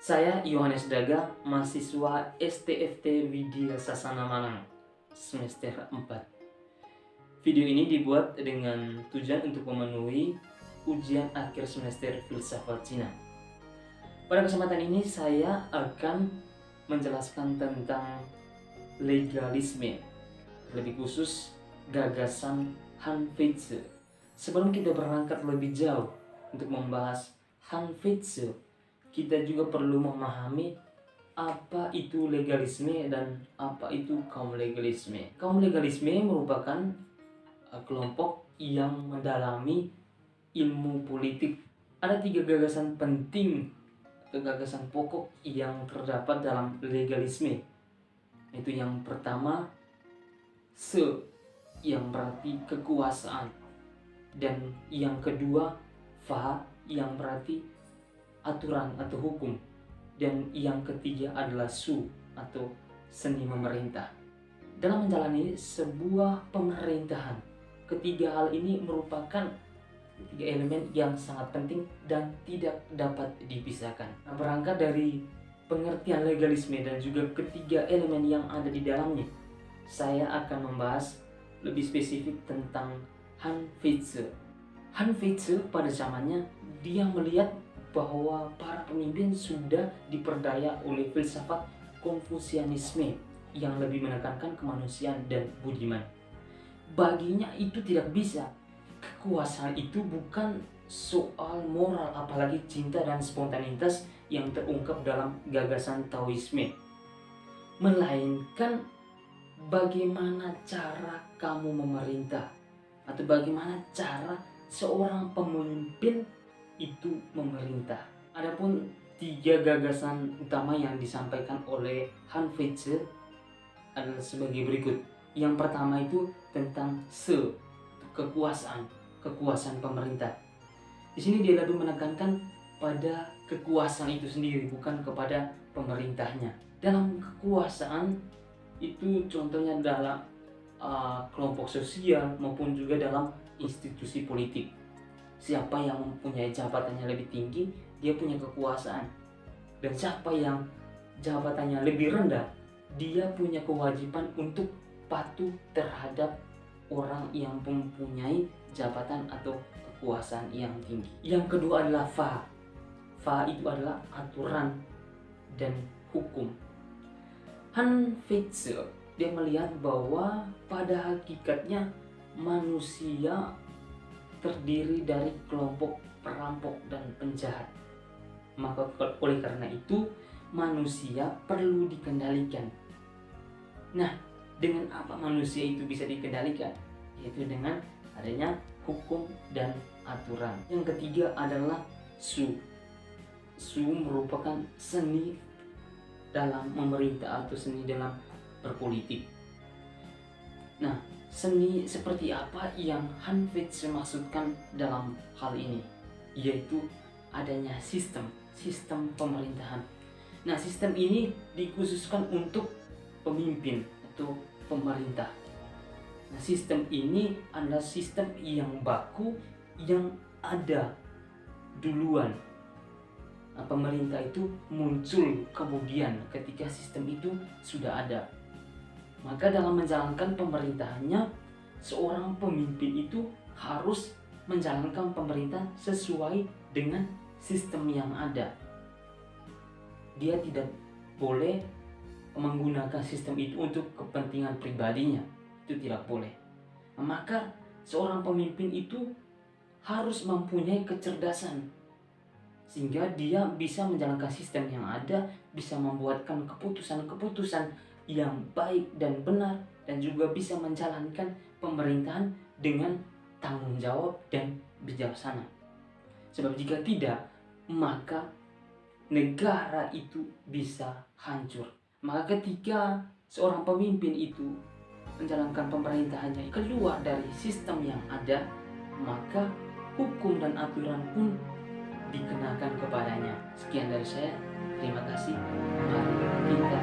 Saya Yohanes Daga, mahasiswa STFT Widya Sasana Malang, semester 4. Video ini dibuat dengan tujuan untuk memenuhi ujian akhir semester filsafat Cina. Pada kesempatan ini saya akan menjelaskan tentang legalisme, lebih khusus gagasan Han Feizi. Sebelum kita berangkat lebih jauh untuk membahas Han Feizi, kita juga perlu memahami apa itu legalisme dan apa itu kaum legalisme. Kaum legalisme merupakan kelompok yang mendalami ilmu politik. Ada 3 gagasan penting atau gagasan pokok yang terdapat dalam legalisme. Itu yang pertama, yang berarti kekuasaan, dan yang kedua, yang berarti aturan atau hukum, dan yang ketiga adalah atau seni memerintah. Dalam menjalani sebuah pemerintahan, ketiga hal ini merupakan 3 elemen yang sangat penting dan tidak dapat dipisahkan. Nah, berangkat dari pengertian legalisme dan juga ketiga elemen yang ada di dalamnya, saya akan membahas lebih spesifik tentang Han Feizi. Han Feizi pada zamannya dia melihat bahwa para pemimpin sudah diperdaya oleh filsafat Konfusianisme yang lebih menekankan kemanusiaan dan budiman. Baginya itu tidak bisa. Kekuasaan itu bukan soal moral, apalagi cinta dan spontanitas yang terungkap dalam gagasan Taoisme, melainkan bagaimana cara kamu memerintah atau bagaimana cara seorang pemimpin itu memerintah. Adapun 3 gagasan utama yang disampaikan oleh Han Feizi adalah sebagai berikut. Yang pertama itu tentang kekuasaan pemerintah. Di sini dia lebih menekankan pada kekuasaan itu sendiri, bukan kepada pemerintahnya. Dalam kekuasaan itu contohnya dalam kelompok sosial maupun juga dalam institusi politik. Siapa yang mempunyai jabatannya lebih tinggi, dia punya kekuasaan. Dan siapa yang jabatannya lebih rendah, dia punya kewajiban untuk patuh terhadap orang yang mempunyai jabatan atau kekuasaan yang tinggi. Yang kedua adalah itu adalah aturan dan hukum. Han Feizi dia melihat bahwa pada hakikatnya manusia terdiri dari kelompok perampok dan penjahat. Maka oleh karena itu manusia perlu dikendalikan. Nah, dengan apa manusia itu bisa dikendalikan? Yaitu dengan adanya hukum dan aturan. Yang ketiga adalah merupakan seni dalam memerintah atau seni dalam berpolitik. Nah, seni seperti apa yang Han Feizi maksudkan dalam hal ini? Yaitu adanya sistem pemerintahan. Nah, sistem ini dikhususkan untuk pemimpin atau pemerintah. Nah, sistem ini adalah sistem yang baku yang ada duluan. Nah, pemerintah itu muncul kemudian ketika sistem itu sudah ada. Maka dalam menjalankan pemerintahannya, seorang pemimpin itu harus menjalankan pemerintah sesuai dengan sistem yang ada. Dia tidak boleh menggunakan sistem itu untuk kepentingan pribadinya. Itu tidak boleh. Maka seorang pemimpin itu harus mempunyai kecerdasan sehingga dia bisa menjalankan sistem yang ada, bisa membuatkan keputusan-keputusan yang baik dan benar, dan juga bisa menjalankan pemerintahan dengan tanggung jawab dan bijaksana. Sebab jika tidak, maka negara itu bisa hancur. Maka ketika seorang pemimpin itu menjalankan pemerintahannya keluar dari sistem yang ada, maka hukum dan aturan pun dikenakan kepadanya. Sekian dari saya. Terima kasih. Mari kita